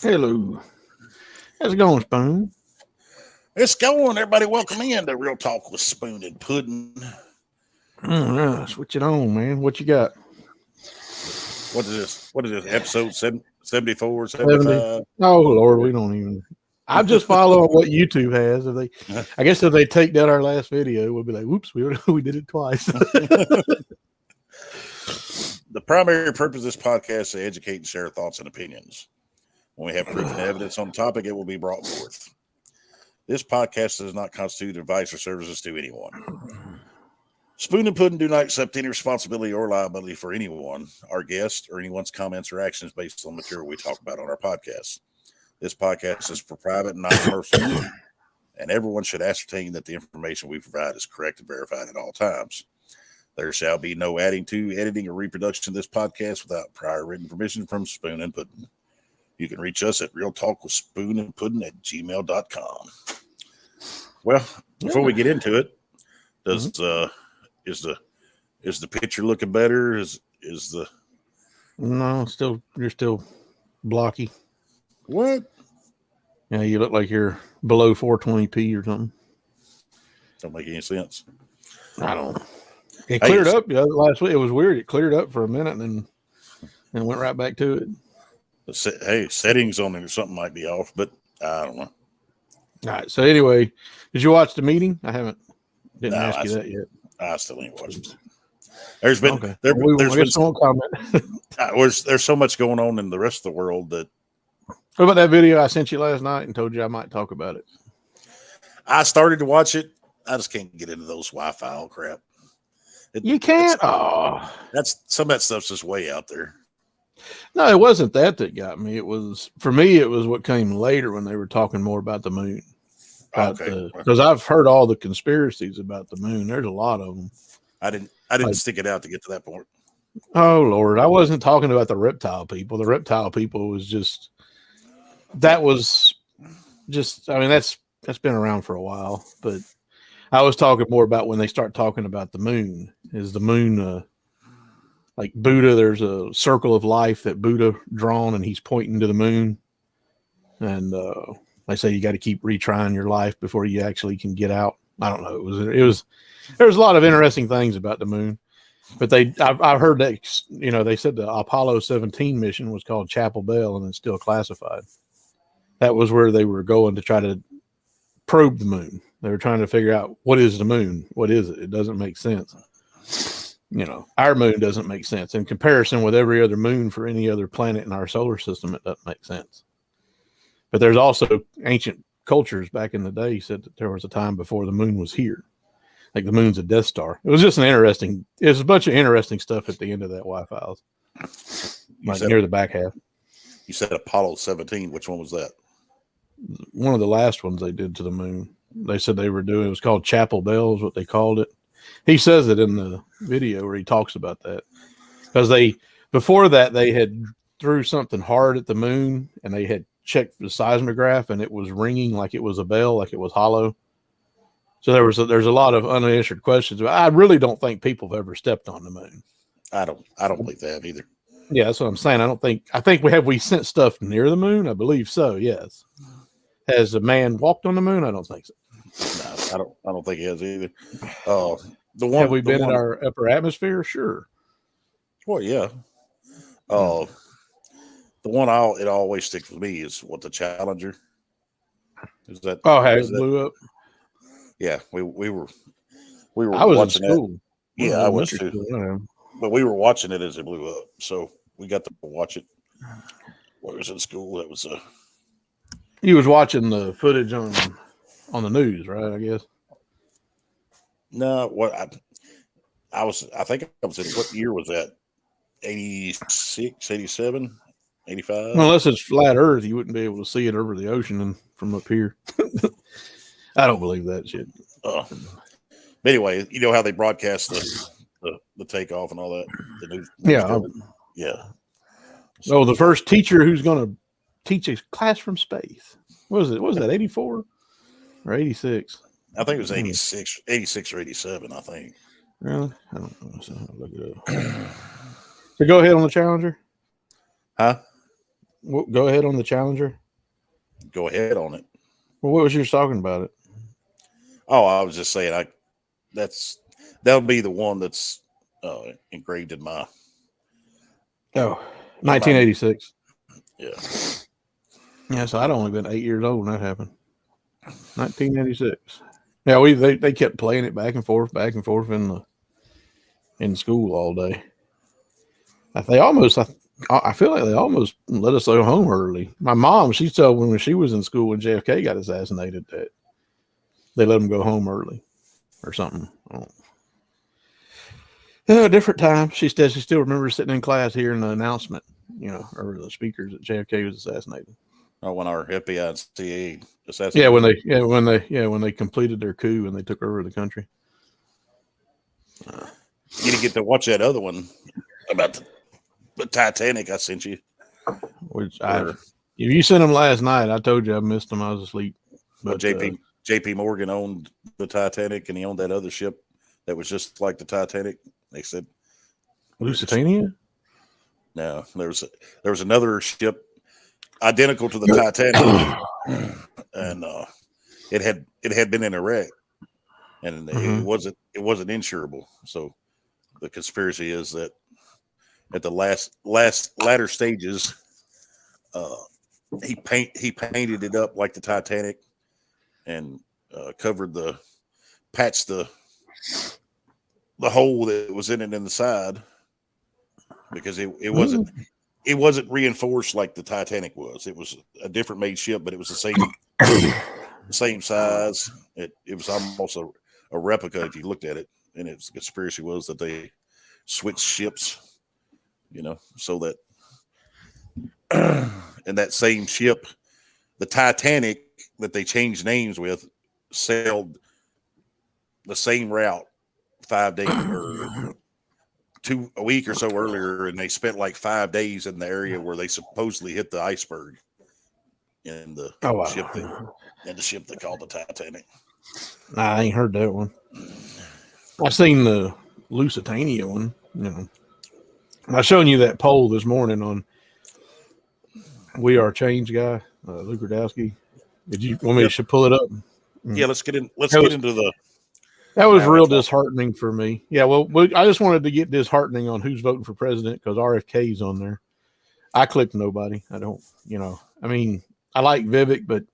Hello. How's it going, Spoon? It's going. Everybody, welcome in to Real Talk with Spoon and Pudding. Switch it on, man. What you got? What is this? What is this? Episode 74, 70. 75? Oh, Lord, we don't even. I'm just following what YouTube has. I guess if they take down our last video, we'll be like, whoops, we did it twice. The primary purpose of this podcast is to educate and share thoughts and opinions. When we have proof and evidence on the topic, it will be brought forth. This podcast does not constitute advice or services to anyone. Spoon and Pudding do not accept any responsibility or liability for anyone, our guest, or anyone's comments or actions based on material we talk about on our podcast. This podcast is for private and non-commercial use, and everyone should ascertain that the information we provide is correct and verified at all times. There shall be no adding to, editing, or reproduction of this podcast without prior written permission from Spoon and Pudding. You can reach us at realtalkwithspoonandpudding@gmail.com. Well, before we get into it, is the picture looking better? No, you're still blocky. What? Yeah, you look like you're below 420p or something. Don't make any sense. I don't. It cleared up last week. It was weird. It cleared up for a minute and then went right back to it. Hey, settings on there or something might be off, but I don't know. All right. So anyway, did you watch the meeting? I haven't. Didn't ask you that yet. I still ain't watched it. There's been okay. there's been some comment. There's so much going on in the rest of the world that. What about that video I sent you last night and told you I might talk about it? I started to watch it. I just can't get into those Wi-Fi crap. You can't. That's some of that stuff's just way out there. No, it wasn't that got me. It was what came later when they were talking more about the moon. Because I've heard all the conspiracies about the moon. There's a lot of them. I didn't stick it out to get to that point. Oh Lord, I wasn't talking about the reptile people. The reptile people was just. That was just. I mean, that's been around for a while, but I was talking more about when they start talking about the moon. Is the moon like Buddha? There's a circle of life that Buddha drawn, and he's pointing to the moon. And they say you got to keep retrying your life before you actually can get out. I don't know. There was a lot of interesting things about the moon, but I've heard that they said the Apollo 17 mission was called Chapel Bell, and it's still classified. That was where they were going to try to probe the moon. They were trying to figure out what is the moon? What is it? It doesn't make sense. Our moon doesn't make sense in comparison with every other moon for any other planet in our solar system. It doesn't make sense. But there's also ancient cultures back in the day said that there was a time before the moon was here. Like the moon's a Death Star. It was just it was a bunch of interesting stuff at the end of that Y-Files. Like near the back half. You said Apollo 17. Which one was that? One of the last ones they did to the moon. They said they were doing, it was called Chapel Bell is what they called it. He says it in the video where he talks about that. Because before that, they had threw something hard at the moon and they had checked the seismograph and it was ringing like it was a bell, like it was hollow. So there's a lot of unanswered questions. I really don't think people have ever stepped on the moon. I don't believe they have either. Yeah, that's what I'm saying. I think we sent stuff near the moon. I believe so. Yes. Has a man walked on the moon? I don't think so. No, I don't think he has either. Have we been in our upper atmosphere? Sure. Well, yeah. The one it always sticks with me is what the Challenger. Is that? Oh, hey, it blew up. Yeah, we were. I was watching in school. It. Yeah, I was too. But we were watching it as it blew up, so we got to watch it. When I was in school, that was You was watching the footage on the news, right? I guess. No, what I think I was in, what year was that? 86, 87, 85? Well, unless it's flat Earth, you wouldn't be able to see it over the ocean and from up here. I don't believe that shit. But anyway, you know how they broadcast the takeoff and all that? The news. Yeah. So the first teacher who's going to teach a class from space. What was that, 84 or 86? I think it was 86 or 87, I think. Really? I don't know. So I'll look it up. So go ahead on the Challenger. Huh? Go ahead on the Challenger. Go ahead on it. Well, what was you talking about it? Oh, I was just saying, that'll be the one that's engraved in my. Oh, 1986. Yeah. Yeah, so I'd only been 8 years old when that happened. 1986. Yeah, they kept playing it back and forth in school all day. I feel like they almost let us go home early. My mom, she told me when she was in school when JFK got assassinated that they let them go home early or something. Oh, different time. She said she still remembers sitting in class hearing the announcement, or the speakers that JFK was assassinated. Oh, when our FBICA assassinated. Yeah, when they completed their coup and they took over the country. You didn't get to watch that other one about the Titanic I sent you. If you sent them last night, I told you I missed them. I was asleep. But JP Morgan owned the Titanic, and he owned that other ship that was just like the Titanic. They said Lusitania. No, there was another ship identical to the Titanic, and it had been in a wreck, and it wasn't insurable. So the conspiracy is that at the latter stages, he painted it up like the Titanic and patched the hole that was in it in the side, because it wasn't reinforced like the Titanic was. It was a different made ship, but it was the same size. It was almost a replica if you looked at it. And the conspiracy was that they switched ships, so that and that same ship, the Titanic that they changed names with, sailed the same route 5 days or a week or so earlier, and they spent like 5 days in the area where they supposedly hit the iceberg in the ship they called the Titanic. I ain't heard that one. I've seen the Lusitania one. I was showing you that poll this morning on We Are Change guy, Luke Rudowski. Did you want me to pull it up? Yeah, let's get into the. That was real disheartening for me. Yeah, well, I just wanted to get disheartening on who's voting for president because RFK's on there. I clicked nobody. I don't, I mean, I like Vivek, but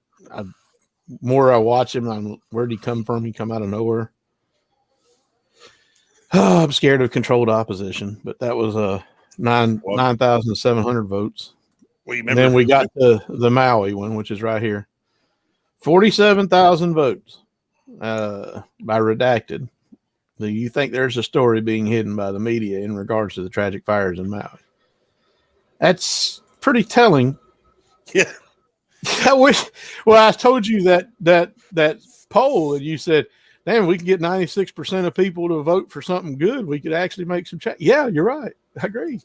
more I watch him, where'd he come from? He come out of nowhere. Oh, I'm scared of controlled opposition, but that was 9,700 votes. Well, and then we got the Maui one, which is right here. 47,000 votes by Redacted. Do you think there's a story being hidden by the media in regards to the tragic fires in Maui? That's pretty telling. Yeah. I told you that poll, and you said, damn, we could get 96% of people to vote for something good. We could actually make some change. Yeah, you're right. I agree.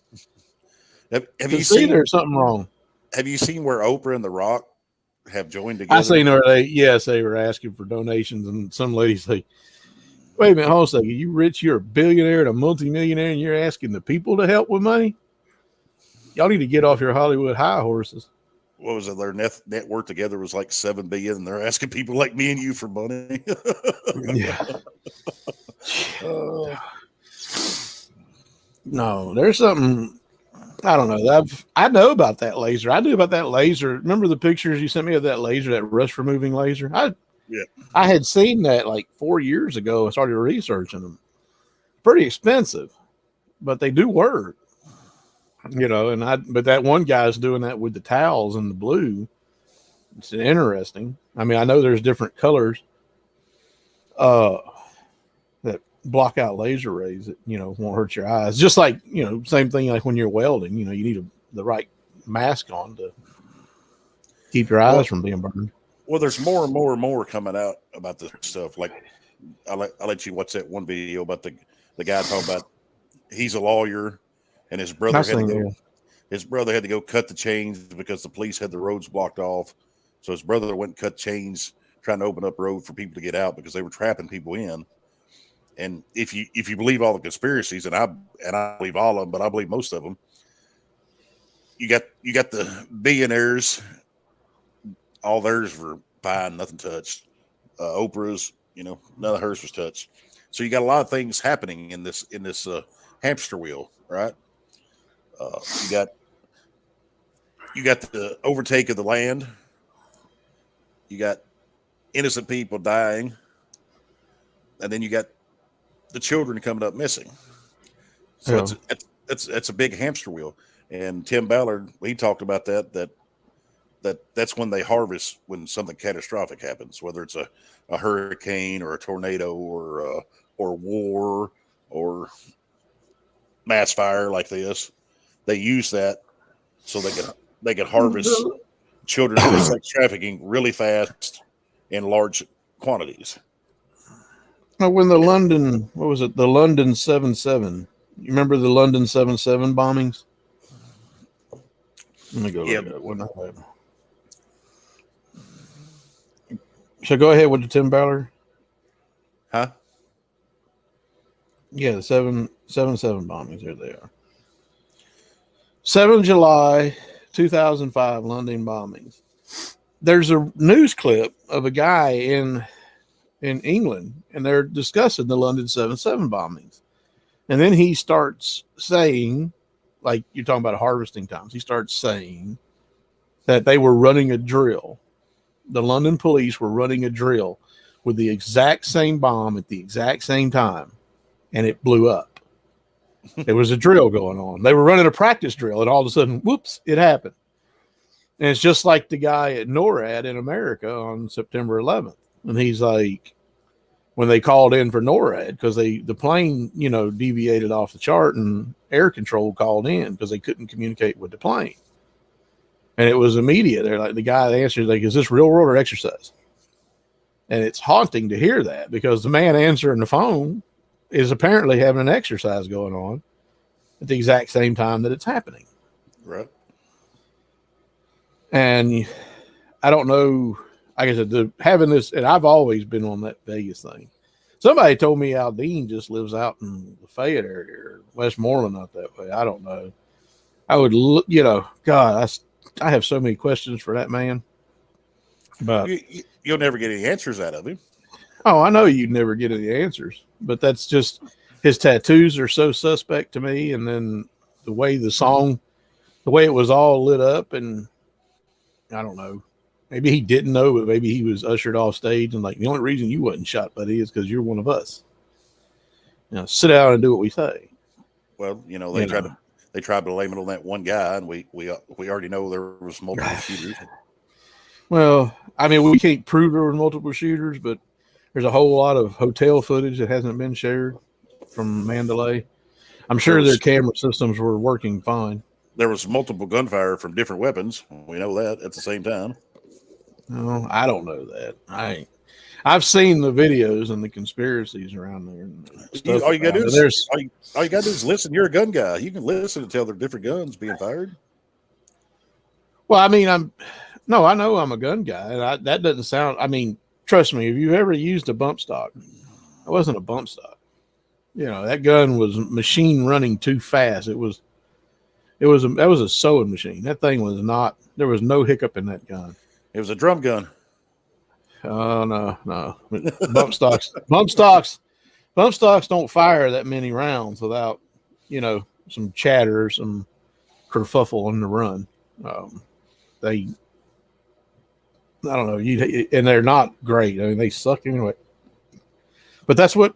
Have you seen there's something wrong? Have you seen where Oprah and The Rock have joined together? I seen where they were asking for donations, and some ladies say, wait a minute, hold on a second. You rich, you're a billionaire and a multimillionaire, and you're asking the people to help with money? Y'all need to get off your Hollywood high horses. What was it? Their net worth together was like $7 billion, and they're asking people like me and you for money. Yeah. No, there's something. I don't know. I know about that laser. I knew about that laser. Remember the pictures you sent me of that laser, that rust removing laser? I had seen that like 4 years ago. I started researching them. Pretty expensive, but they do work. But that one guy's doing that with the towels and the blue. It's interesting. I mean, I know there's different colors that block out laser rays that, won't hurt your eyes. Just like, same thing like when you're welding, you need the right mask on to keep your eyes from being burned. Well, there's more and more and more coming out about this stuff. Like, I'll let you watch that one video about the guy talking about he's a lawyer. And his brother had to go cut the chains because the police had the roads blocked off. So his brother went and cut chains, trying to open up road for people to get out because they were trapping people in. And if you believe all the conspiracies, and I believe all of them, but I believe most of them, you got the billionaires, all theirs were fine, nothing touched. Oprah's, none of hers was touched. So you got a lot of things happening in this hamster wheel, right? You got the overtake of the land. You got innocent people dying, and then you got the children coming up missing. So it's a big hamster wheel. And Tim Ballard, he talked about that's when they harvest when something catastrophic happens, whether it's a hurricane or a tornado or war or mass fire like this. They use that so they can harvest children for sex trafficking really fast in large quantities. When the London, what was it? The London 7/7. You remember the London 7/7 bombings? Let me go look at it. What happened? So go ahead with the Tim Ballard. Huh? Yeah, the 7/7 bombings. There they are. 7 July 2005 London bombings. There's a news clip of a guy in England, and they're discussing the London 7/7 bombings. And then he starts saying, like you're talking about harvesting times, he starts saying that they were running a drill. The London police were running a drill with the exact same bomb at the exact same time, and it blew up. There was a drill going on. They were running a practice drill, and all of a sudden, whoops, it happened. And it's just like the guy at NORAD in America on September 11th. And he's like, when they called in for NORAD, because the plane, deviated off the chart, and air control called in because they couldn't communicate with the plane. And it was immediate. They're like, the guy answered, like, is this real world or exercise? And it's haunting to hear that, because the man answering the phone is apparently having an exercise going on at the exact same time that it's happening. Right. And I don't know, like I said, having this, and I've always been on that Vegas thing. Somebody told me Aldine just lives out in the Fayette area, or Westmoreland, not that way. I don't know. I would, God, I have so many questions for that man. But you'll never get any answers out of him. Oh, I know you'd never get any answers, but that's just, his tattoos are so suspect to me. And then the way it was all lit up, and I don't know, maybe he didn't know, but maybe he was ushered off stage and like, the only reason you wasn't shot, buddy, is because you're one of us. Sit down and do what we say. Well, they tried to blame it on that one guy, and we already know there was multiple shooters. Well, I mean, we can't prove there were multiple shooters, but there's a whole lot of hotel footage that hasn't been shared from Mandalay. I'm sure their camera systems were working fine. There was multiple gunfire from different weapons. We know that at the same time. No, I don't know that. I've seen the videos and the conspiracies around there. And all you gotta do is listen. You're a gun guy. You can listen and tell there are different guns being fired. Well, I mean, I know I'm a gun guy, and that doesn't sound. I mean, trust me, if you ever used a bump stock, it wasn't a bump stock. That gun was machine running too fast. That was a sewing machine. That thing was not. There was no hiccup in that gun. It was a drum gun. Oh no. Bump stocks don't fire that many rounds without, some chatter, some kerfuffle on the run. I don't know. And they're not great. I mean, they suck anyway. But that's what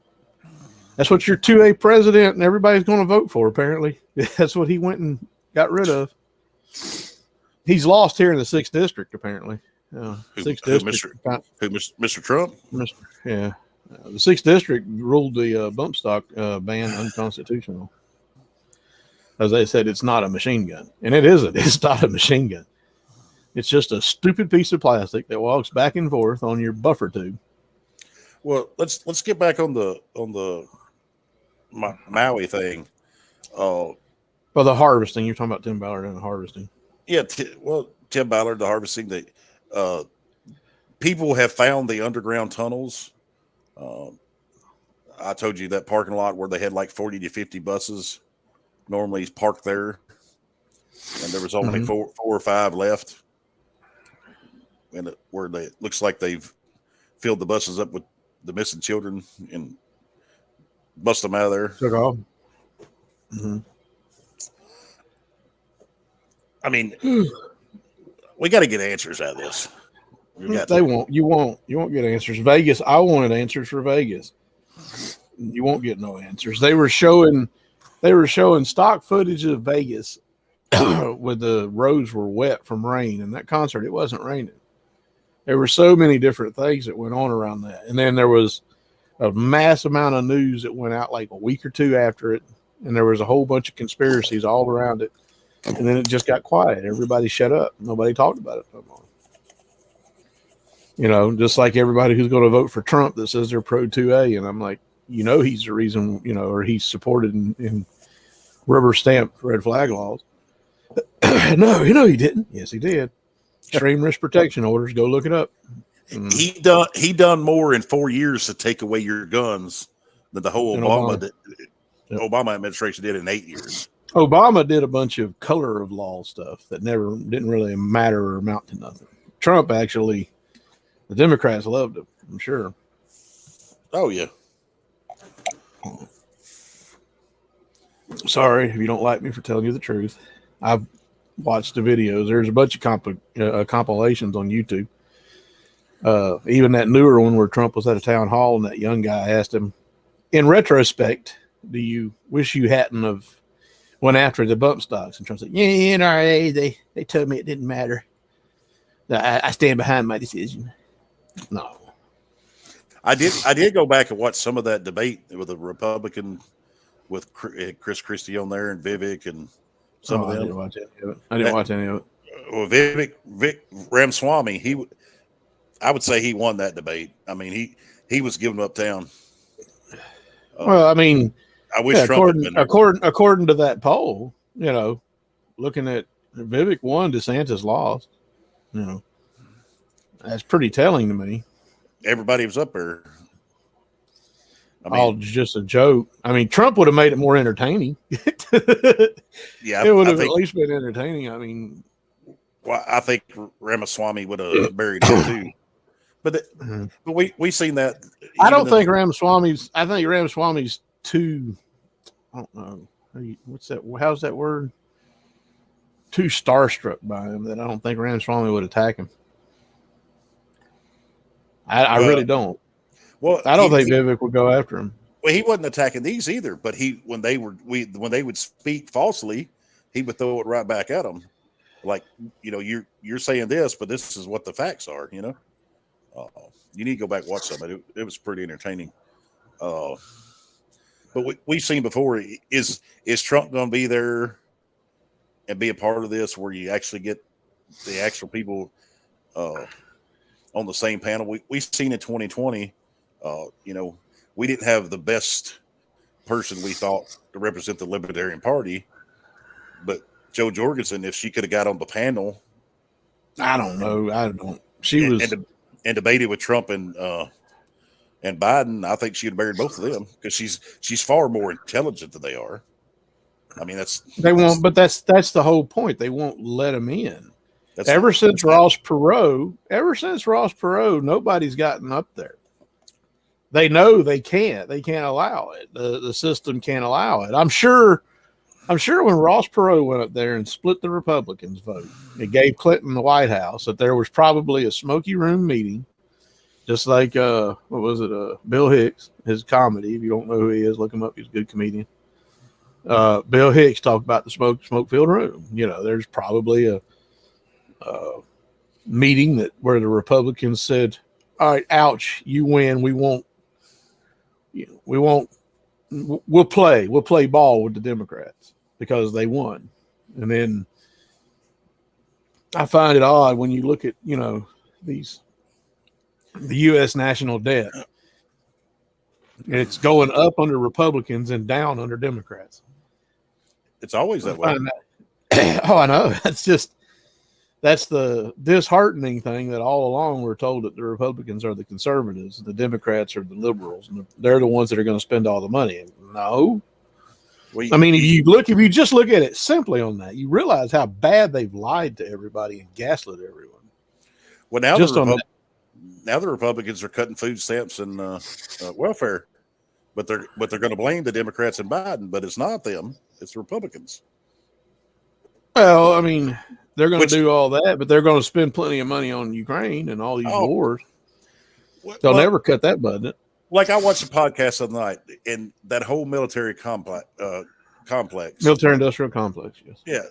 your 2A president and everybody's going to vote for. Apparently, that's what he went and got rid of. He's lost here in the 6th district. Apparently, 6th district. Mr. Trump? Yeah, the 6th district ruled the bump stock ban unconstitutional. As they said, it's not a machine gun, and it isn't. It's not a machine gun. It's just a stupid piece of plastic that walks back and forth on your buffer tube. Well, let's get back on the Maui thing. Well, the harvesting. You're talking about Tim Ballard and the harvesting. Yeah, Tim Ballard, the harvesting. People have found the underground tunnels. I told you that parking lot where they had like 40 to 50 buses normally parked there. and there was only four or five left, and where it looks like they've filled the buses up with the missing children and bust them out of there. Took off. Mm-hmm. I mean, we got to get answers out of this. They won't. You won't get answers. Vegas. I wanted answers for Vegas. You won't get no answers. They were showing stock footage of Vegas where the roads were wet from rain. And that concert, it wasn't raining. There were so many different things that went on around that. And then there was a mass amount of news that went out like a week or two after it. And there was a whole bunch of conspiracies all around it. And then it just got quiet. Everybody shut up. Nobody talked about it no more. You know, just like everybody who's going to vote for Trump that says they're pro 2A. And I'm like, he's the reason, or he's supported in rubber stamp red flag laws. No, he didn't. Yes, he did. Extreme risk protection orders. Go look it up. He done more in 4 years to take away your guns than the whole Obama administration did in 8 years. Obama did a bunch of color of law stuff that didn't really matter or amount to nothing. Trump actually, the Democrats loved him, I'm sure. Oh yeah. Sorry if you don't like me for telling you the truth. I've watched the videos. There's a bunch of compilations on YouTube. Even that newer one where Trump was at a town hall and that young guy asked him, in retrospect, do you wish you hadn't have went after the bump stocks? And Trump said, yeah, NRA, they told me it didn't matter. I stand behind my decision. No. I did go back and watch some of that debate with a Republican with Chris Christie on there and Vivek and some of them. I didn't watch any of it. Well, Vivek Ramaswamy, I would say he won that debate. I mean, he was giving up town. Well, I mean, I wish Trump had been there. According to that poll, looking at Vivek won, DeSantis lost. That's pretty telling to me. Everybody was up there. All just a joke. I mean, Trump would have made it more entertaining. Yeah, it would have at least been entertaining. I mean, well, I think Ramaswamy would have buried him too. But we seen that. I don't think Ramaswamy's. I think Ramaswamy's too. I don't know. What's that? How's that word? Too starstruck by him that I don't think Ramaswamy would attack him. I really don't. Well, I don't think Vivek would go after him. Well, he wasn't attacking these either. But when they would speak falsely, he would throw it right back at them. Like, you're saying this, but this is what the facts are. You need to go back and watch something. It was pretty entertaining. But we've seen before. Is Trump going to be there and be a part of this, where you actually get the actual people on the same panel? We've seen in 2020. We didn't have the best person we thought to represent the Libertarian Party, but Jo Jorgensen, if she could have got on the panel, I don't know. I don't. She was and debated with Trump and Biden. I think she'd have buried both of them because she's far more intelligent than they are. I mean, they won't. But that's the whole point. They won't let them in. Ever since Ross Perot, nobody's gotten up there. They know they can't. They can't allow it. The system can't allow it. I'm sure when Ross Perot went up there and split the Republicans' vote, it gave Clinton the White House, that there was probably a smoky room meeting, just like what was it? Bill Hicks, his comedy. If you don't know who he is, look him up. He's a good comedian. Bill Hicks talked about the smoke-filled room. There's probably a meeting where the Republicans said, "All right, ouch, you win. We'll play ball with the Democrats because they won." And then I find it odd when you look at, the U.S. national debt. It's going up under Republicans and down under Democrats. It's always that way. Oh, I know. That's the disheartening thing, that all along we're told that the Republicans are the conservatives, the Democrats are the liberals, and they're the ones that are going to spend all the money. No, Well, I mean, if you just look at it simply on that, you realize how bad they've lied to everybody and gaslit everyone. well now Just now the Republicans are cutting food stamps and welfare, but they're going to blame the Democrats and Biden, but it's not them; it's the Republicans. Well, I mean, they're going Which- to do all that, but they're going to spend plenty of money on Ukraine and all these wars. They'll Well, never cut that budget. like I watched a podcast the other night, and that whole military complex. Military industrial complex, yes. Yeah,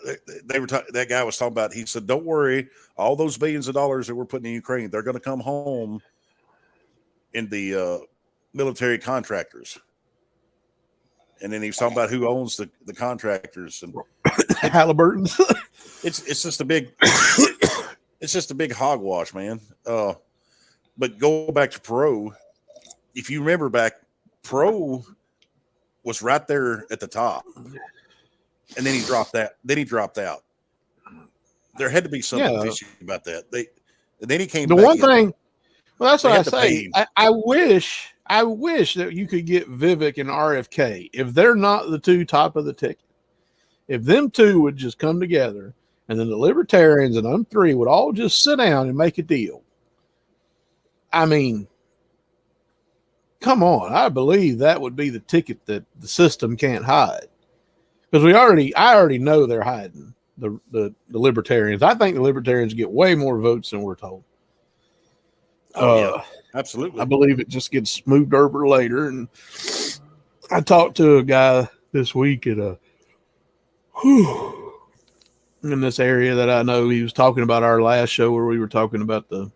they were. That guy was talking about. He said, "Don't worry, all those billions of dollars that we're putting in Ukraine, they're going to come home in the military contractors." And then he was talking about who owns the contractors, and Halliburton's. it's just a big it's just a big hogwash, man. But go back to Perot. If you remember back, Perot was right there at the top, and then he dropped that. Then he dropped out. There had to be something fishy about that. And then he came. The back one in. thing, well, that's They what I had to pay say. him. I wish that you could get Vivek and RFK if they're not the two top of the ticket. If them two would just come together, and then the libertarians and them three would all just sit down and make a deal. I mean, come on. I believe that would be the ticket that the system can't hide. Because I already know they're hiding the libertarians. I think the libertarians get way more votes than we're told. Yeah, absolutely. I believe it just gets moved over later. And I talked to a guy this week at in this area that I know. He was talking about our last show where we were talking about the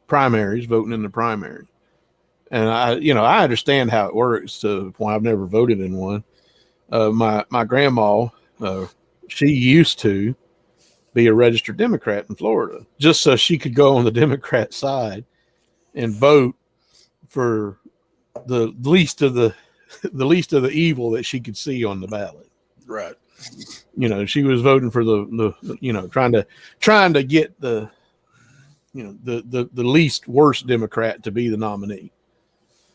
primaries, voting in the primary. And I understand how it works to the point I've never voted in one. My grandma, she used to be a registered Democrat in Florida, just so she could go on the Democrat side and vote for the least of the evil that she could see on the ballot. Right. She was voting for the trying to get the least worst Democrat to be the nominee.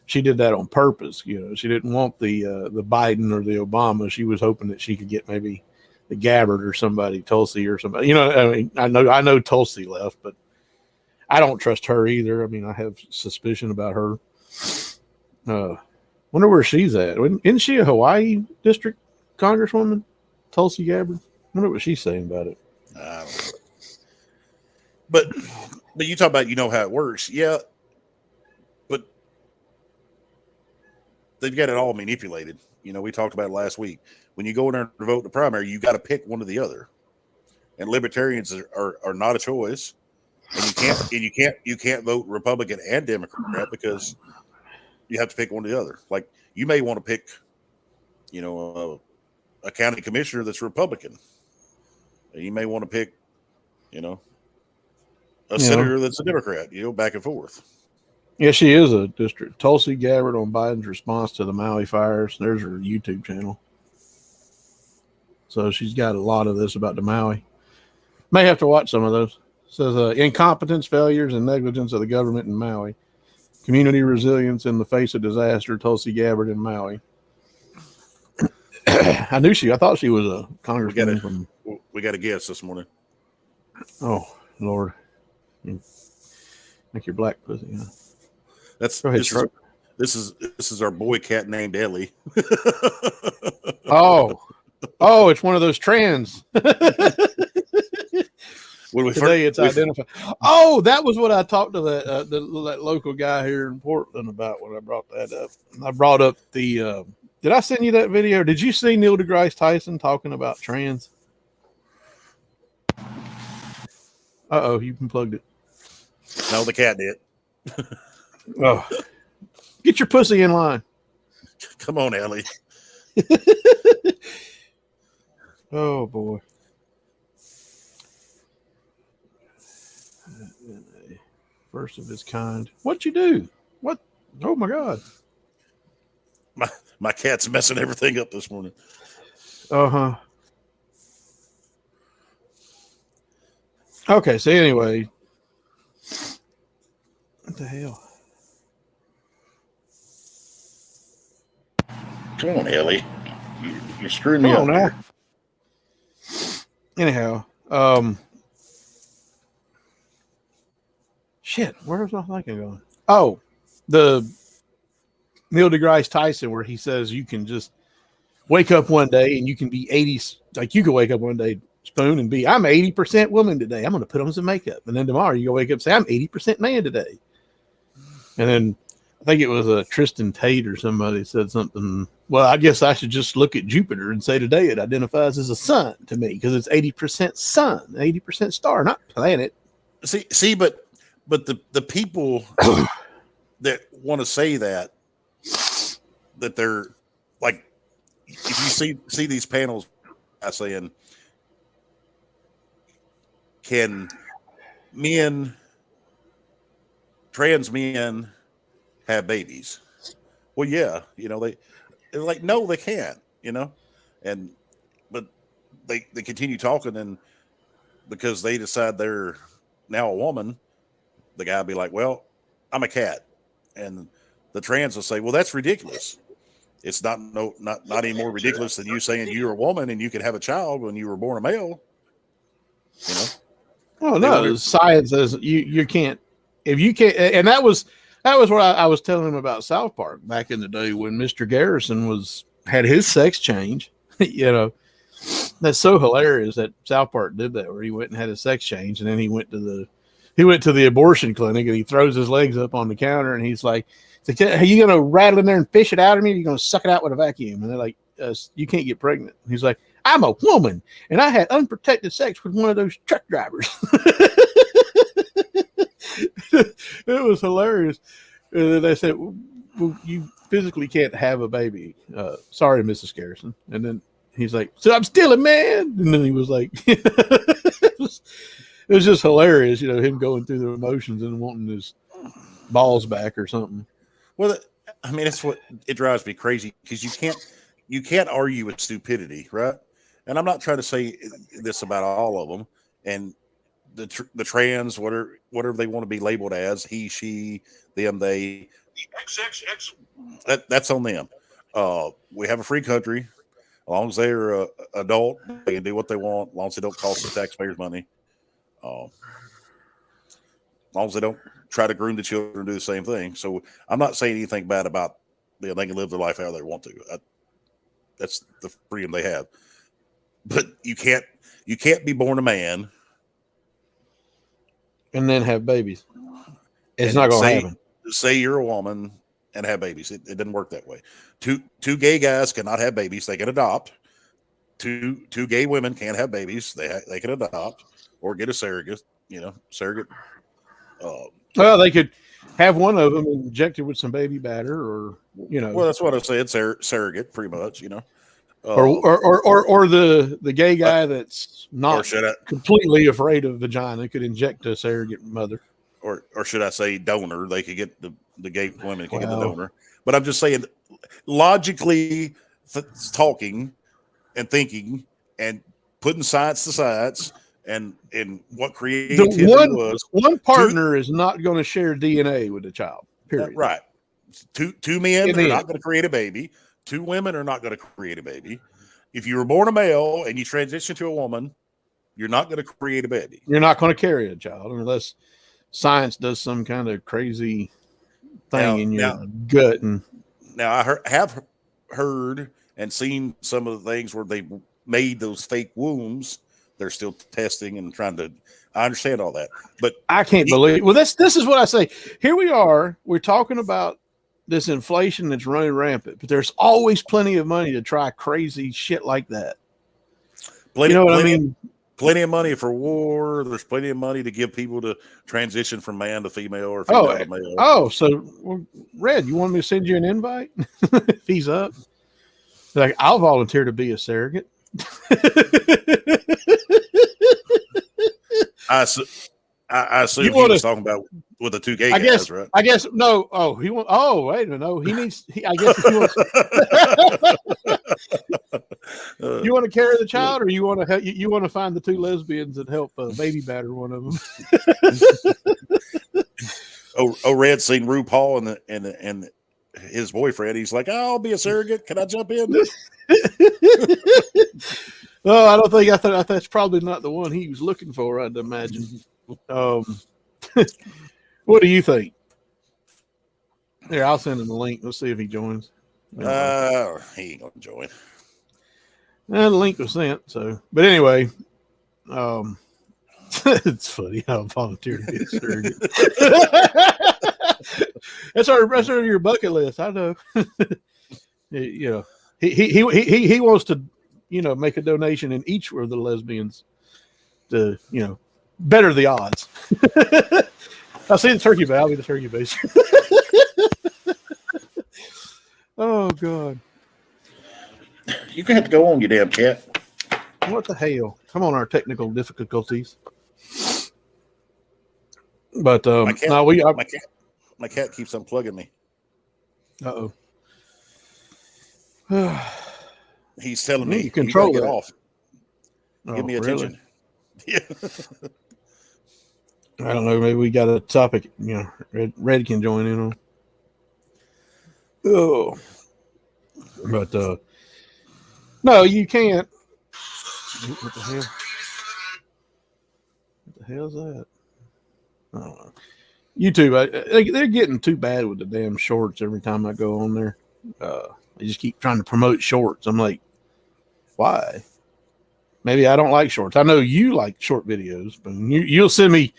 She did that on purpose. She didn't want the Biden or the Obama. She was hoping that she could get maybe the Gabbard or somebody, Tulsi or somebody. I know Tulsi left, but I don't trust her either. I mean, I have suspicion about her. Wonder where she's at. Isn't she a Hawaii district congresswoman, Tulsi Gabbard? Wonder what she's saying about it. I don't know. But you talk about how it works, yeah. But they've got it all manipulated. We talked about it last week. When you go in there to vote in the primary, you got to pick one or the other. And libertarians are not a choice. And you can't vote Republican and Democrat because you have to pick one or the other. Like you may want to pick, a county commissioner that's Republican. You may want to pick, a senator that's a Democrat, back and forth. Yeah, she is a district. Tulsi Gabbard on Biden's response to the Maui fires. There's her YouTube channel. So she's got a lot of this about the Maui. May have to watch some of those. It says incompetence, failures, and negligence of the government in Maui. Community resilience in the face of disaster. Tulsi Gabbard in Maui. I thought she was a congresswoman from. We got a guest this morning. Oh Lord, make your black pussy. Huh? Go ahead, this is our boy cat named Ellie. Oh, it's one of those trans. Today it's identified. Oh, that was what I talked to that local guy here in Portland about when I brought that up. I brought up the. Did I send you that video? Did you see Neil deGrasse Tyson talking about trans? You unplugged it. No, the cat did. Oh, get your pussy in line. Come on, Ellie. Oh boy. First of its kind. What'd you do? What? Oh my God. My cat's messing everything up this morning. Uh-huh. Okay, so anyway. What the hell? Come on, Ellie. You're screwing me Come up on here. now. Anyhow, shit, where was my thinking going? Oh, the Neil deGrasse Tyson, where he says you can just wake up one day and you can be 80, like you could wake up one day, Spoon, and be, I'm 80% woman today. I'm going to put on some makeup. And then tomorrow you go wake up and say, I'm 80% man today. And then I think it was Tristan Tate or somebody said something. Well, I guess I should just look at Jupiter and say today it identifies as a sun to me because it's 80% sun, 80% star, not planet. See, but the people that want to say that they're like, if you see these panels saying, can trans men have babies? Well, yeah, they're like, no, they can't, but they continue talking, and because they decide they're now a woman, the guy will be like, well, I'm a cat. And the trans will say, well, that's ridiculous. It's not any more ridiculous than you saying you're a woman and you can have a child when you were born a male. Oh no, science says you can't, if you can't, and that was what I was telling him about South Park back in the day when Mr. Garrison had his sex change. That's so hilarious that South Park did that, where he went and had a sex change, and then he went to the abortion clinic and he throws his legs up on the counter and he's like, are you going to rattle in there and fish it out of me? Or are you going to suck it out with a vacuum? And they're like, you can't get pregnant. He's like, I'm a woman and I had unprotected sex with one of those truck drivers. It was hilarious. They said, well, you physically can't have a baby. Sorry, Mrs. Garrison. And then he's like, so I'm still a man. And then he was like, it was just hilarious, him going through the emotions and wanting his balls back or something. Well, I mean, that's what it drives me crazy, because you can't argue with stupidity, right? And I'm not trying to say this about all of them. And the trans, whatever they want to be labeled as, he, she, them, they, that's on them. We have a free country. As long as they're adult, they can do what they want, as long as they don't cost the taxpayers money. As long as they don't try to groom the children and do the same thing. So I'm not saying anything bad about they can live their life how they want to. That's the freedom they have. But you can't be born a man and then have babies. It's not going to happen. Say you're a woman and have babies. It doesn't work that way. Two gay guys cannot have babies. They can adopt. Two gay women can't have babies. They can adopt or get a surrogate. Surrogate. Well, they could have one of them injected with some baby batter, or Well, that's what I said. Surrogate, pretty much. Or the gay guy that's not completely afraid of vagina could inject a surrogate mother. Or should I say donor? They could get the gay women can get the donor. But I'm just saying, logically talking and thinking and putting science to science. And what creativity was, one partner is not going to share DNA with the child. Period. Right. Two men are not going to create a baby. Two women are not going to create a baby. If you were born a male and you transition to a woman, you're not going to create a baby. You're not going to carry a child unless science does some kind of crazy thing in your gut. And now I have heard and seen some of the things where they made those fake wombs. They're still testing and trying to. I understand all that, but I can't believe. Well, this is what I say. Here we are. We're talking about this inflation that's running rampant, but there's always plenty of money to try crazy shit like that. Plenty of money for war. There's plenty of money to give people to transition from man to female or female to male. Oh, so Red, you want me to send you an invite if he's up? Like, I'll volunteer to be a surrogate. I assume he was talking about with the two gay guys, right? I guess no. Oh, he wants. Oh, wait a minute. No, he needs. I guess if you want to carry the child, or you want to help, you want to find the two lesbians that help baby batter one of them. Red's seen RuPaul and his boyfriend. He's like, "I'll be a surrogate. Can I jump in?" Oh, I don't think I thought that's probably not the one he was looking for. I'd imagine. What do you think? Here, I'll send him the link. Let's see if he joins. He ain't gonna join. And the link was sent. So, but anyway, it's funny how I volunteered to be a surrogate. That's our your bucket list. I know. You know, he wants to, you know, make a donation in each of the lesbians to, you know, better the odds. I'll see the turkey base. I'll be the turkey base. Oh God! You have to go on, you damn cat. What the hell? Come on, our technical difficulties. But My cat, no, my cat keeps unplugging me. Uh oh. He's telling me you control get it off. Oh, Give me really? attention. Yeah. I don't know. Maybe we got a topic. You know, Red can join in on. Oh, but no, you can't. What the hell? What the hell's that? I don't know. YouTube, they're getting too bad with the damn shorts. Every time I go on there, they just keep trying to promote shorts. I'm like, why? Maybe I don't like shorts. I know you like short videos, but you'll send me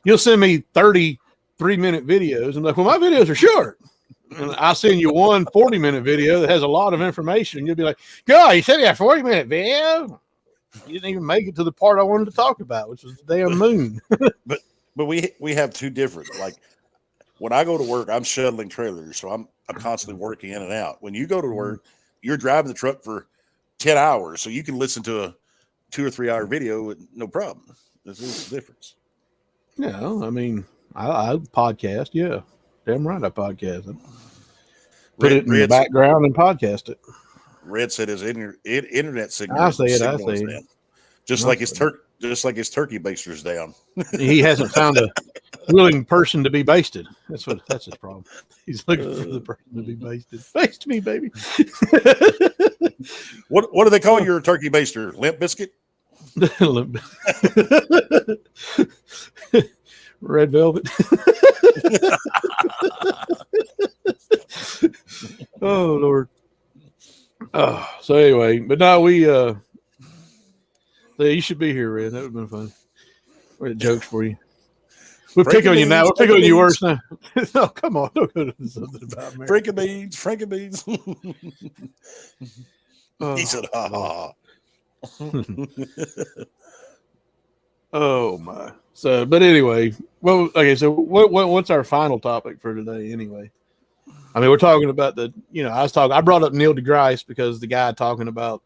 33-minute videos. I'm like, well, my videos are short. And I'll send you one 40-minute video that has a lot of information. You'll be like, God, you sent me a 40-minute video? You didn't even make it to the part I wanted to talk about, which was the damn moon. But we have two different. Like when I go to work, I'm shuttling trailers, so I'm constantly working in and out. When you go to work, you're driving the truck for 10 hours, so you can listen to a 2 or 3 hour video with no problem. This is the difference. Yeah, I mean, I podcast. Yeah, damn right, I podcast it. Put it in the background and podcast it. Red said his internet signal. I say it. Down. Just like his turkey baster's down. He hasn't found a willing person to be basted. That's his problem. He's looking for the person to be basted. Baste me, baby. What do they call your turkey baster? Limp biscuit? Red velvet. Oh Lord. So anyway, but no, you should be here, Red. That would have been fun. We had jokes for you. We're picking on you now. We're picking on you worse now. No, come on. Don't go to something about me. Franken beans. He said, ha ha. Oh my. So, but anyway, well, okay. So, what's our final topic for today? Anyway, I mean, we're talking about I brought up Neil deGrasse because the guy talking about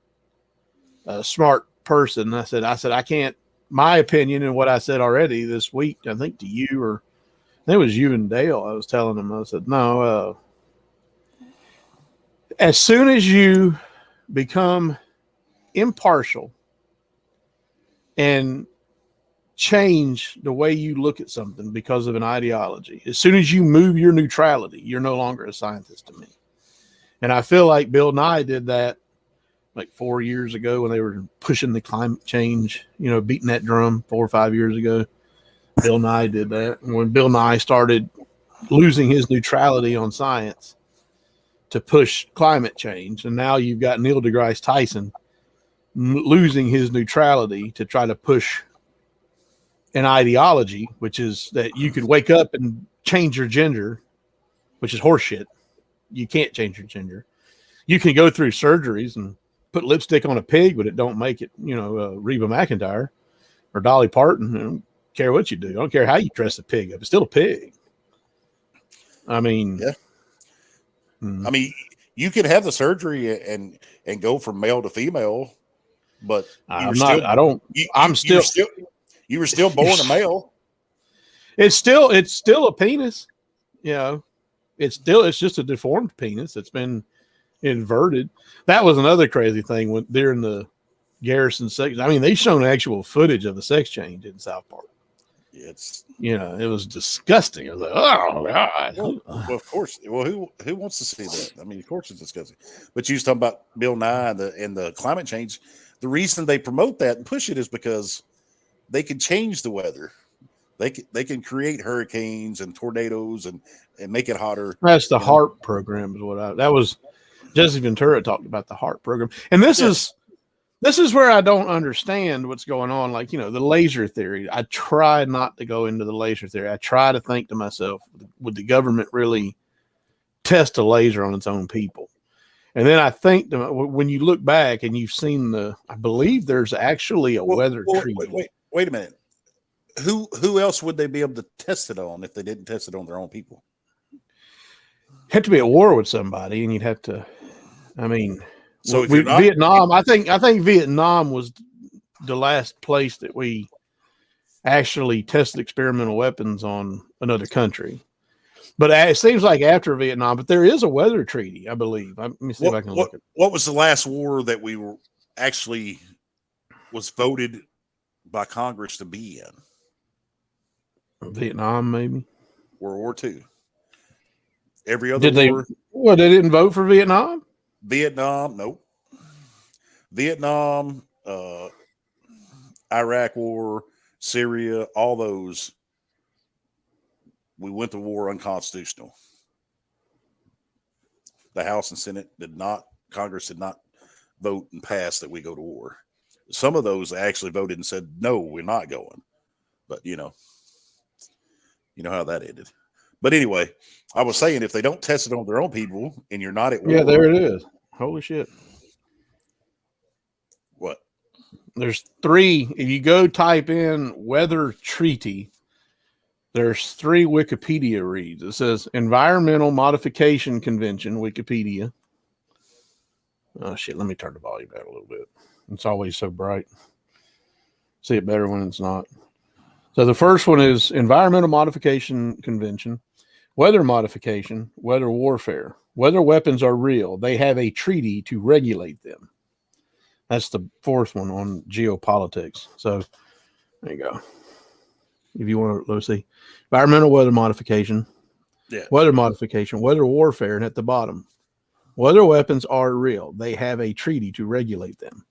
a smart person. I said, I can't. My opinion and what I said already this week, I think to you or I think it was you and Dale. I was telling him. I said, no. As soon as you become impartial and change the way you look at something because of an ideology, as soon as you move your neutrality, you're no longer a scientist to me. And I feel like Bill Nye did that like 4 years ago when they were pushing the climate change, beating that drum 4 or 5 years ago. Bill Nye did that. And when Bill Nye started losing his neutrality on science to push climate change, and now you've got Neil deGrasse Tyson losing his neutrality to try to push an ideology, which is that you could wake up and change your gender, which is horseshit. You can't change your gender. You can go through surgeries and put lipstick on a pig, but it don't make it, Reba McEntire or Dolly Parton. I don't care what you do. I don't care how you dress a pig up. It's still a pig. I mean, yeah. I mean, you could have the surgery and go from male to female, but you were still born a male. It's still a penis. It's just a deformed penis. It's been inverted. That was another crazy thing during the Garrison sex. I mean, they've shown actual footage of the sex change in South Park. It's it was disgusting. I was like, oh God. well, of course. Well, who wants to see that? I mean, of course it's disgusting. But you was talking about Bill Nye and the climate change. The reason they promote that and push it is because they can change the weather. They can create hurricanes and tornadoes and make it hotter. That's the HARP program is that was Jesse Ventura talked about the HARP program. And this is where I don't understand what's going on. Like, the laser theory. I try not to go into the laser theory. I try to think to myself, would the government really test a laser on its own people? And then I think when you look back and you've seen I believe there's actually a weather treaty. Wait a minute. Who else would they be able to test it on if they didn't test it on their own people? Have to be at war with somebody, and you'd have to. I mean, so if Vietnam, I think Vietnam was the last place that we actually tested experimental weapons on another country. But it seems like after Vietnam, but there is a weather treaty, I believe. Let me see if I can look at it. What was the last war that we were actually was voted by Congress to be in? Vietnam, maybe. World War II. Every other war. They didn't vote for Vietnam? Vietnam, nope. Vietnam, Iraq War, Syria, all those. We went to war unconstitutional. The House and Senate Congress did not vote and pass that we go to war. Some of those actually voted and said, no, we're not going. But, you know how that ended. But anyway, I was saying if they don't test it on their own people and you're not at war. Yeah, there it is. Holy shit. What? There's 3. If you go type in weather treaty, there's 3 Wikipedia reads. It says Environmental Modification Convention, Wikipedia. Oh, shit. Let me turn the volume down a little bit. It's always so bright. See it better when it's not. So the first one is Environmental Modification Convention, Weather Modification, Weather Warfare. Weather weapons are real. They have a treaty to regulate them. That's the 4th one on geopolitics. So there you go. If you want to, let's see. Environmental weather modification, weather modification, weather warfare, and at the bottom, weather weapons are real. They have a treaty to regulate them.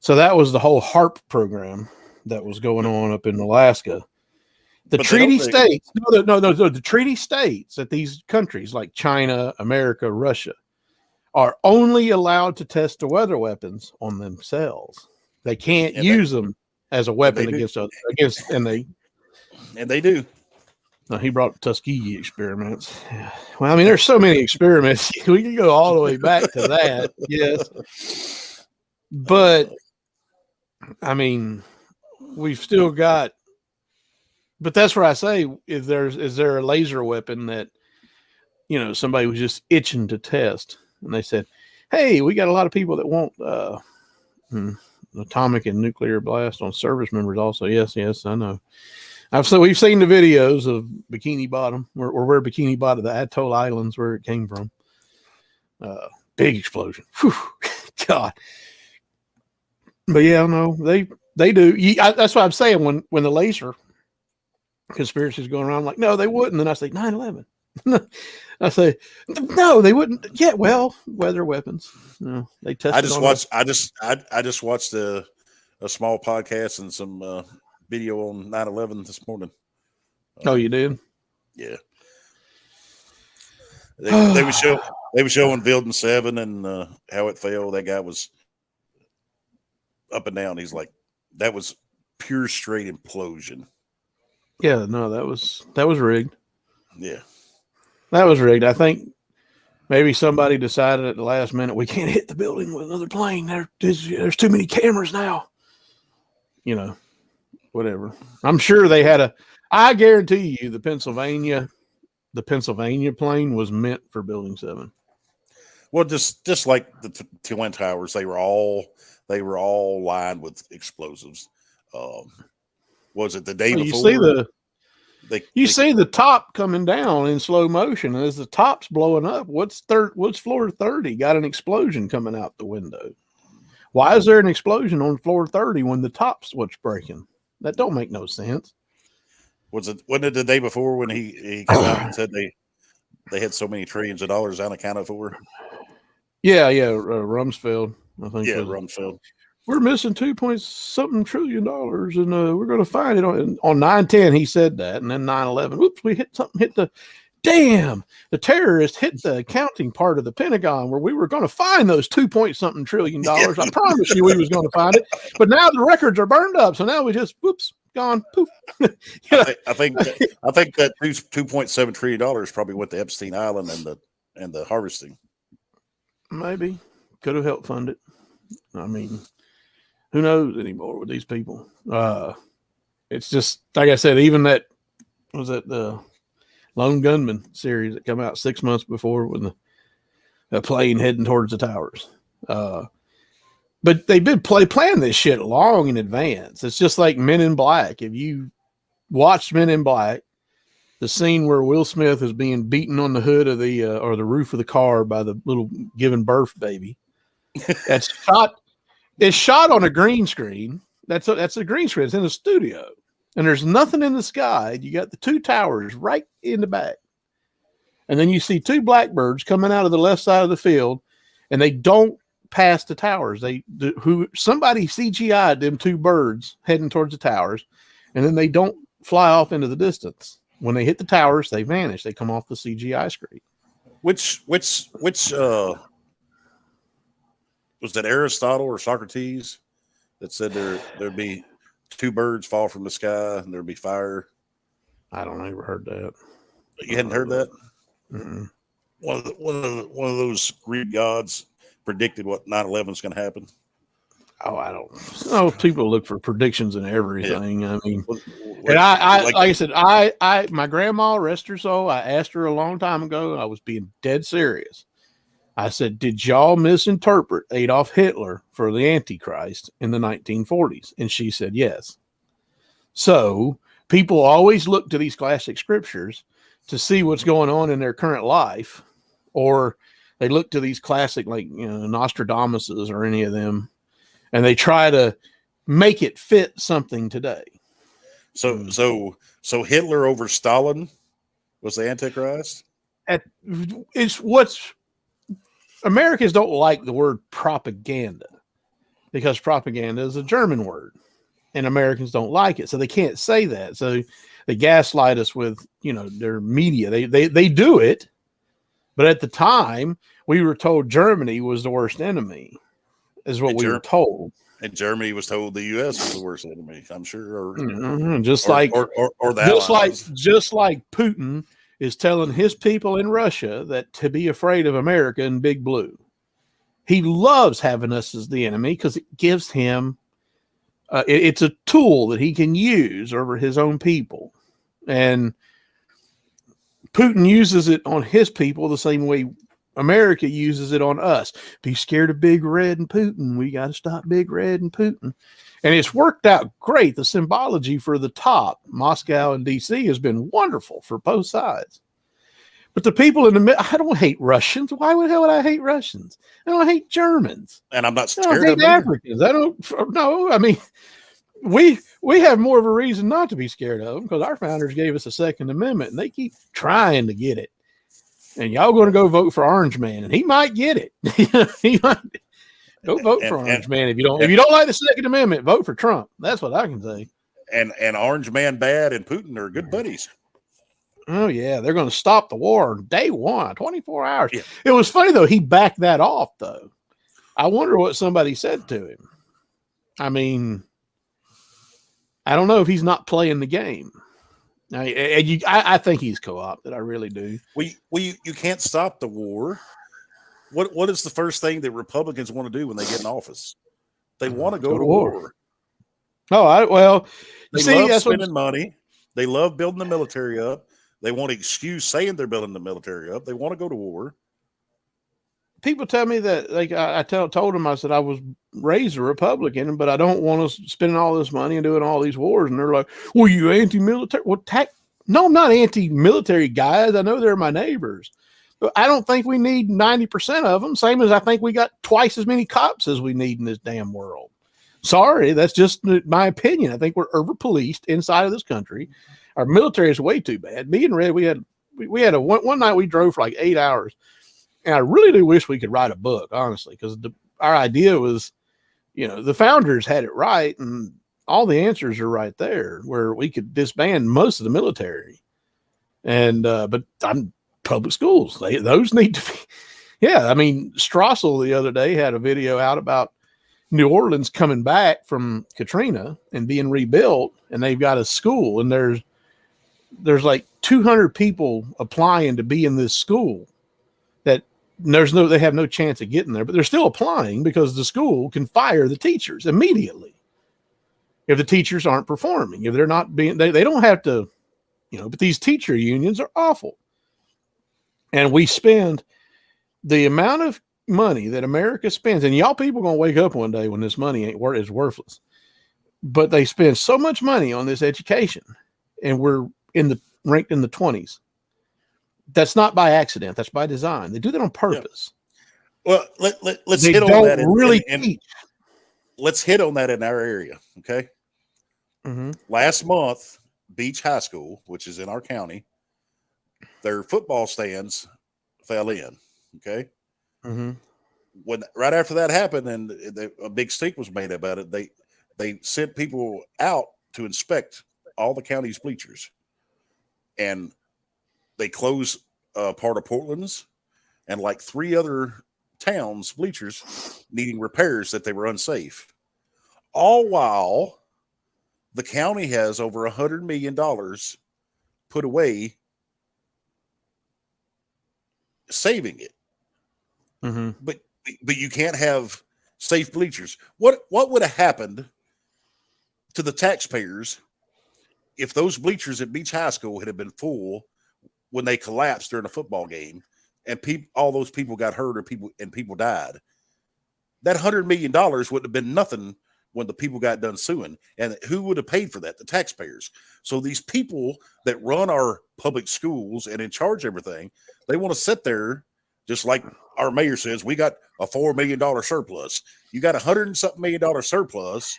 So that was the whole HARP program that was going on up in Alaska. The treaty states, the treaty states that these countries like China, America, Russia are only allowed to test the weather weapons on themselves. They can't use them as a weapon against others. And they do. No, he brought Tuskegee experiments. Well, I mean, there's so many experiments. We can go all the way back to that. Yes. But I mean, we've still got, but that's where I say, is there a laser weapon that, somebody was just itching to test, and they said, hey, we got a lot of people that want atomic and nuclear blast on service members also. Yes, I know. We've seen the videos of Bikini Bottom, or where Bikini Bottom, the Atoll Islands, where it came from. Big explosion. Whew, God. But yeah, no, they do. That's what I'm saying. When the laser conspiracy is going around, I'm like, no, they wouldn't. Then I say 9/11. I say, no, they wouldn't. Yeah, well, weather weapons. No, they tested. I just watched a small podcast and some video on 9/11 this morning. Oh, you did? Yeah. They were showing Building 7 and how it fell. That guy was up and down. He's like, that was pure straight implosion. Yeah, no, that was rigged. Yeah. That was rigged. I think maybe somebody decided at the last minute, we can't hit the building with another plane. There's too many cameras now. Whatever. I'm sure they had I guarantee you the Pennsylvania plane was meant for Building 7. Well, just like the Twin Towers, they were all lined with explosives. Was it the day before? You see the top coming down in slow motion, and as the top's blowing up, what's floor 30 got an explosion coming out the window? Why is there an explosion on floor 30 when the top's what's breaking? That don't make no sense. Wasn't it the day before when he came out and said they had so many trillions of dollars unaccounted for? Yeah, Rumsfeld, I think. Yeah, was, Rumsfeld. we're missing 2 point something trillion, and we're going to find it on 9/10. He said that, and then 9/11. Whoops, we hit the. Damn, the terrorist hit the accounting part of the Pentagon where we were going to find those 2 point something trillion. I promise you we was going to find it. But now the records are burned up. So now we just, whoops, gone. Poof. I think that $2.7 trillion probably went to Epstein Island and the harvesting. Maybe. Could have helped fund it. I mean, who knows anymore with these people? It's just, like I said, even that, was that the Lone Gunman series that came out 6 months before with the plane heading towards the towers. But they've been plan this shit long in advance. It's just like Men in Black. If you watched Men in Black, the scene where Will Smith is being beaten on the hood of the or the roof of the car by the little giving birth baby, it's shot on a green screen. That's a green screen. It's in a studio. And there's nothing in the sky. You got the two towers right in the back. And then you see two blackbirds coming out of the left side of the field, and they don't pass the towers. Somebody CGI'd them two birds heading towards the towers, and then they don't fly off into the distance. When they hit the towers, they vanish. They come off the CGI screen. Which was that Aristotle or Socrates that said there'd be two birds fall from the sky and there'd be fire? I don't know. I never heard that. You hadn't heard that? Mm-mm. One of those Greek gods predicted what 9/11 is going to happen. Oh, I don't know. People look for predictions and everything. Yeah. I mean, and like I said, my grandma, rest her soul, I asked her a long time ago. I was being dead serious. I said, did y'all misinterpret Adolf Hitler for the Antichrist in the 1940s? And she said, yes. So people always look to these classic scriptures to see what's going on in their current life, or they look to these classic, like, Nostradamuses or any of them, and they try to make it fit something today. So Hitler over Stalin was the Antichrist? It's what's Americans don't like the word propaganda because propaganda is a German word and Americans don't like it. So they can't say that. So they gaslight us with, their media. They do it. But at the time we were told Germany was the worst enemy is what we were told. And Germany was told the U.S. was the worst enemy, I'm sure. Just like Putin is telling his people in Russia that to be afraid of America and Big Blue. He loves having us as the enemy because it gives him, it's a tool that he can use over his own people. And Putin uses it on his people the same way America uses it on us. Be scared of Big Red and Putin. We got to stop Big Red and Putin. And it's worked out great. The symbology for the top, Moscow and DC, has been wonderful for both sides. But the people in the middle, I don't hate Russians. Why the hell would I hate Russians? I don't hate Germans. And I'm not scared I don't hate Africans. I don't know. I mean, we have more of a reason not to be scared of them because our founders gave us a Second Amendment and they keep trying to get it. And y'all going to go vote for Orange Man, and he might get it. He might go vote for Orange Man if you don't like the Second Amendment. Vote for Trump. That's what I can say. And Orange Man bad and Putin are good buddies. Oh yeah, they're going to stop the war day one, 24 hours. Yeah. It was funny though. He backed that off though. I wonder what somebody said to him. I mean, I don't know if he's not playing the game. I think he's co-opted. I really do. You can't stop the war. What is the first thing that Republicans want to do when they get in office? They want to go to war. Oh, they love spending money. They love building the military up. They want to excuse saying they're building the military up. They want to go to war. People tell me that, like I told them, I said I was raised a Republican, but I don't want to spend all this money and doing all these wars. And they're like, "Well, you anti-military?" Well, no, I'm not anti-military, guys. I know they're my neighbors, but I don't think we need 90% of them. Same as I think we got twice as many cops as we need in this damn world. Sorry, that's just my opinion. I think we're over-policed inside of this country. Our military is way too bad. Me and Red, we had one night we drove for like 8 hours, and I really do wish we could write a book, honestly, because our idea was, the founders had it right, and all the answers are right there, where we could disband most of the military, and but I'm public schools. Those need to be. Yeah, I mean, Strassel the other day had a video out about New Orleans coming back from Katrina and being rebuilt, and they've got a school, and there's like 200 people applying to be in this school that they have no chance of getting there, but they're still applying because the school can fire the teachers immediately if the teachers aren't performing, if they're not being, they don't have to, but these teacher unions are awful. And we spend the amount of money that America spends, and y'all people are going to wake up one day when this money is worthless, but they spend so much money on this education, and we're ranked in the 20s. That's not by accident. That's by design. They do that on purpose. Yeah. Well, let's hit on that. Teach. Let's hit on that in our area. Okay. Mm-hmm. Last month, Beach High School, which is in our county, their football stands fell in. Okay. Mm-hmm. Right after that happened, and a big stink was made about it, they sent people out to inspect all the county's bleachers, and they closed part of Portland's and like 3 other towns' bleachers needing repairs that they were unsafe. All while the county has over $100 million put away saving it. Mm-hmm. But you can't have safe bleachers. What would have happened to the taxpayers if those bleachers at Beach High School had been full when they collapsed during a football game, and all those people got hurt, or people died? That $100 million would have been nothing when the people got done suing. And who would have paid for that? The taxpayers. So these people that run our public schools and in charge of everything, they want to sit there, just like our mayor says, we got a $4 million surplus. You got $100 million surplus,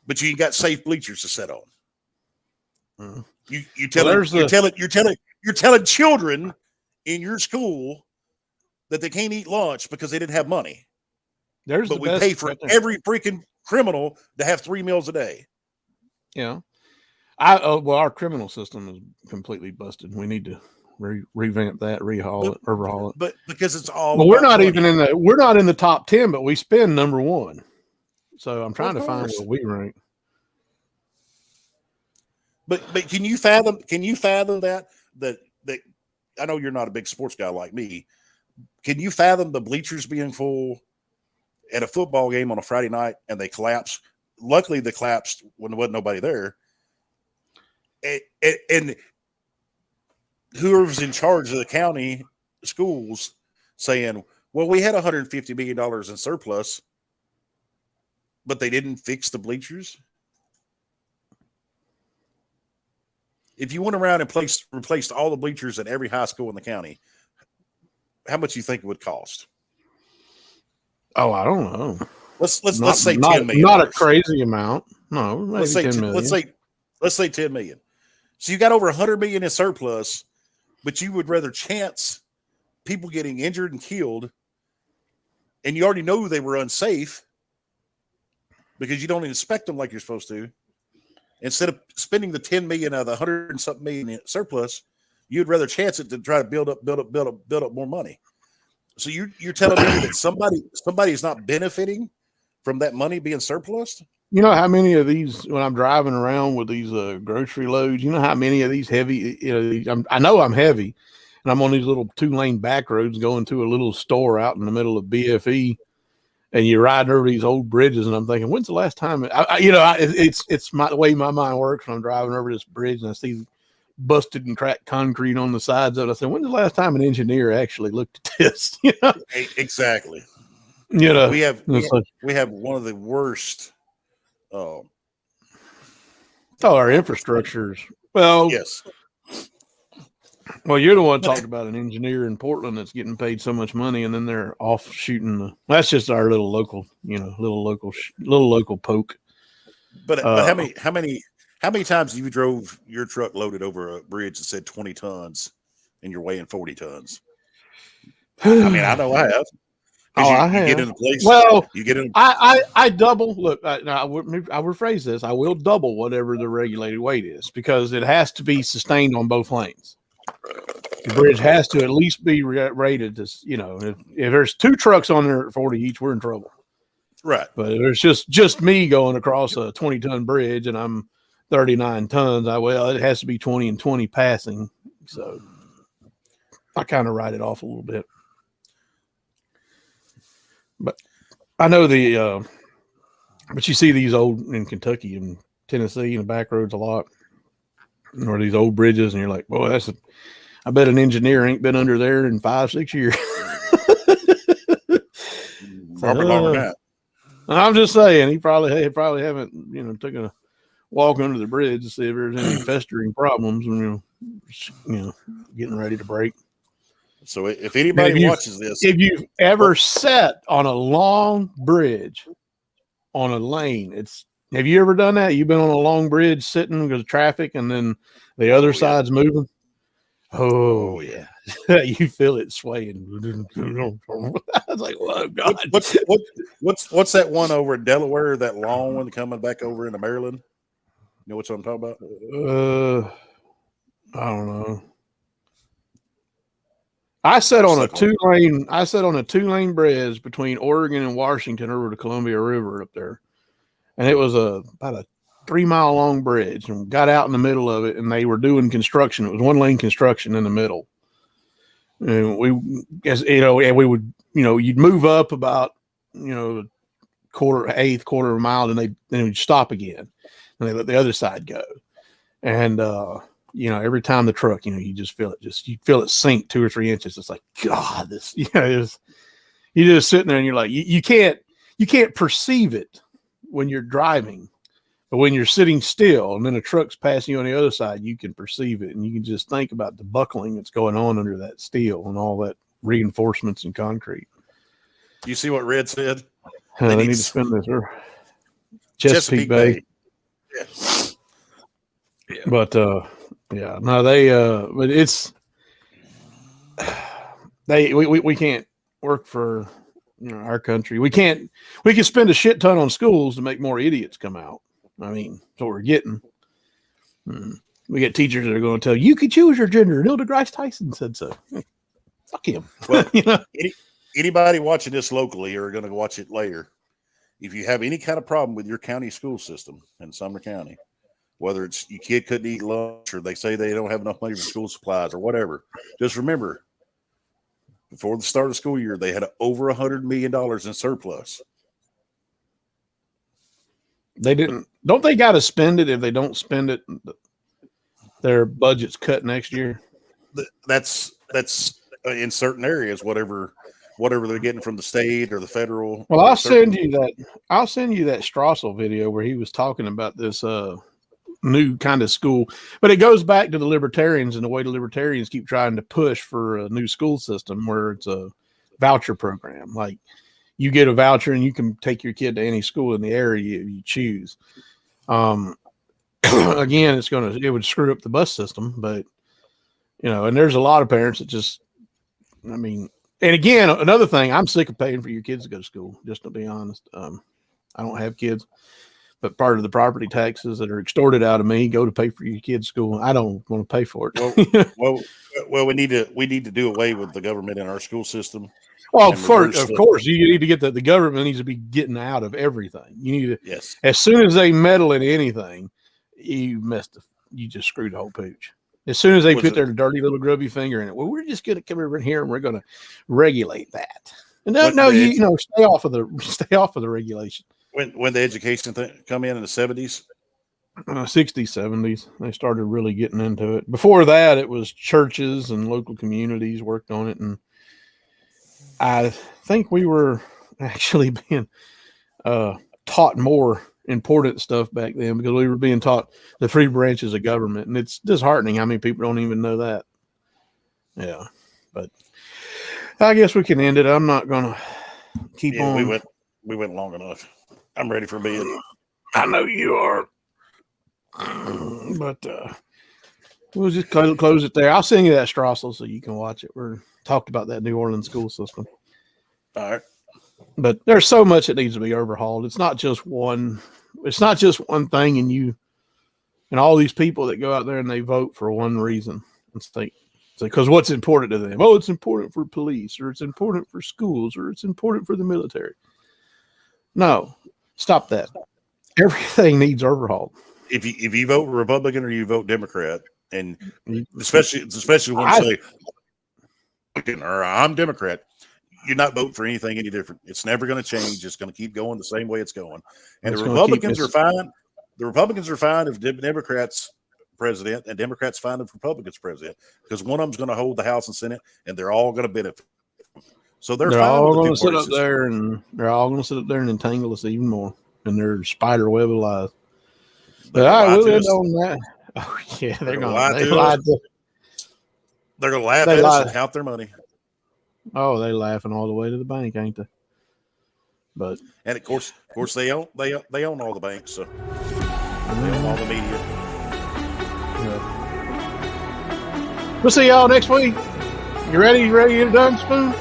but you ain't got safe bleachers to sit on. Mm. You're telling children in your school that they can't eat lunch because they didn't have money. But we pay for every freaking criminal to have 3 meals a day. Yeah. Our criminal system is completely busted. We need to revamp that, overhaul it. But because it's all, we're not money. We're not in the top 10, but we spend number 1. So I'm trying to find where we rank. But can you fathom that I know you're not a big sports guy like me. Can you fathom the bleachers being full at a football game on a Friday night and they collapse? Luckily they collapsed when there wasn't nobody there. And whoever's in charge of the county schools saying, well, we had $150 million in surplus, but they didn't fix the bleachers. If you went around and replaced all the bleachers at every high school in the county, how much do you think it would cost? Oh, I don't know. Let's say $10 million. Not a crazy amount. No, maybe let's say 10 million. Let's say 10 million. So you got over 100 million in surplus, but you would rather chance people getting injured and killed, and you already know they were unsafe because you don't inspect them like you're supposed to. Instead of spending the 10 million out of the 100 and something million in surplus, you'd rather chance it to try to build up more money. So you're telling me that somebody is not benefiting from that money being surplus? You know how many of these, when I'm driving around with these grocery loads, you know how many of these heavy, I know I'm heavy, and I'm on these little 2-lane back roads going to a little store out in the middle of BFE, and you're riding over these old bridges, and I'm thinking, when's the last time? It's the way my mind works when I'm driving over this bridge, and I see busted and cracked concrete on the sides of it. I said, when's the last time an engineer actually looked at this? Exactly. We have one of the worst. Our infrastructures. Well, yes. Well, you're the one talking about an engineer in Portland that's getting paid so much money, and then they're off shooting. That's just our little local, local poke. But how How many times have you drove your truck loaded over a bridge that said 20 tons and you're weighing 40 tons? I mean, I know I have. Oh, I You get have. in a place. Well, You get in. I double. Look, I'll rephrase this. I will double whatever the regulated weight is because it has to be sustained on both lanes. The bridge has to at least be rated to, if there's 2 trucks on there at 40 each, we're in trouble. Right. But if there's just me going across a 20-ton bridge and I'm 39 tons, it has to be 20 and 20 passing. So I kind of write it off a little bit. But I know but you see these old in Kentucky and Tennessee and the back roads a lot, or these old bridges, and you're like, boy, I bet an engineer ain't been under there in 5-6 years. Probably longer than that. I'm just saying, he probably haven't, taken a walk under the bridge to see if there's any festering problems, and getting ready to break. So if anybody watches this, if you've ever sat on a long bridge on a lane, have you ever done that? You've been on a long bridge sitting because of traffic and then the other side's moving? Oh yeah. You feel it swaying. I was like, whoa, God. What's that one over in Delaware, that long one coming back over into Maryland? You know what I'm talking about? I don't know. I sat on a 2-lane bridge between Oregon and Washington over the Columbia River up there. And it was about a 3-mile long bridge, and got out in the middle of it, and they were doing construction. It was 1-lane construction in the middle. And we would, you'd move up about, quarter of a mile, and then we'd stop again, and they let the other side go. And, every time the truck, you just feel it, you feel it sink 2 or 3 inches. It's like, God, you're just sitting there and you're like, you can't perceive it when you're driving, but when you're sitting still and then a truck's passing you on the other side, you can perceive it. And you can just think about the buckling that's going on under that steel and all that reinforcements and concrete. You see what Red said? They need to spend this. Chesapeake Bay. Yeah. But, yeah, no, but it's, we can't work for, our country. We can spend a shit ton on schools to make more idiots come out. I mean, that's what we're getting. We get teachers that are going to tell you could choose your gender. Neil deGrasse Tyson said so. Fuck him. Well, anybody watching this locally or going to watch it later, if you have any kind of problem with your county school system in Sumner County, whether it's your kid couldn't eat lunch or they say they don't have enough money for school supplies or whatever, just remember, before the start of the school year, they had over $100 million in surplus. They didn't. Don't they got to spend it? If they don't spend it, their budget's cut next year. That's in certain areas, whatever they're getting from the state or the federal. Well, I'll send you that Strassel video where he was talking about this new kind of school, but it goes back to the libertarians and the way the libertarians keep trying to push for a new school system where it's a voucher program. Like you get a voucher and you can take your kid to any school in the area you choose. Again, it would screw up the bus system, but and there's a lot of parents that just, and again, another thing, I'm sick of paying for your kids to go to school, just to be honest. I don't have kids, but part of the property taxes that are extorted out of me go to pay for your kids' school. I don't want to pay for it. Well, we need to do away with the government in our school system. Well, of course, you need to get the government needs to be getting out of everything. You need to, yes. As soon as they meddle in anything, you just screwed the whole pooch. As soon as they put their dirty little grubby finger in it, well, we're just going to come over here and we're going to regulate that. And stay off of the regulation. When the education thing come in the 70s? 60s, 70s. They started really getting into it. Before that, it was churches and local communities worked on it. And I think we were actually being taught more important stuff back then because we were being taught the 3 branches of government. And it's disheartening how many people don't even know that. Yeah. But I guess we can end it. I'm not going to keep on. We went long enough. I'm ready for bed. I know you are. But we'll just close it there. I'll send you that Strassel so you can watch it. We're talked about that New Orleans school system. All right. But there's so much that needs to be overhauled. It's not just one. It's not just one thing, and all these people that go out there and they vote for one reason. It's because what's important to them? Oh, it's important for police, or it's important for schools, or it's important for the military. No, stop that. Everything needs overhaul. If you vote Republican or you vote Democrat, and especially when you say or I'm Democrat, you're not voting for anything any different. It's never going to change. It's going to keep going the same way it's going. And the Republicans are fine. The Republicans are fine if Democrats president and Democrats fine if Republicans president, because one of them's going to hold the House and Senate, and they're all going to benefit. So they're all going to sit up there, and they're all going to sit up there and entangle us even more in their spider web of lies. But I will end on that. Oh yeah, they're going to lie. They're going to laugh at us and count their money. Oh, they laughing all the way to the bank, ain't they? But and of course they own all the banks, so they own all the media. Yeah. We'll see y'all next week. You ready? You ready to get it done, Spoon?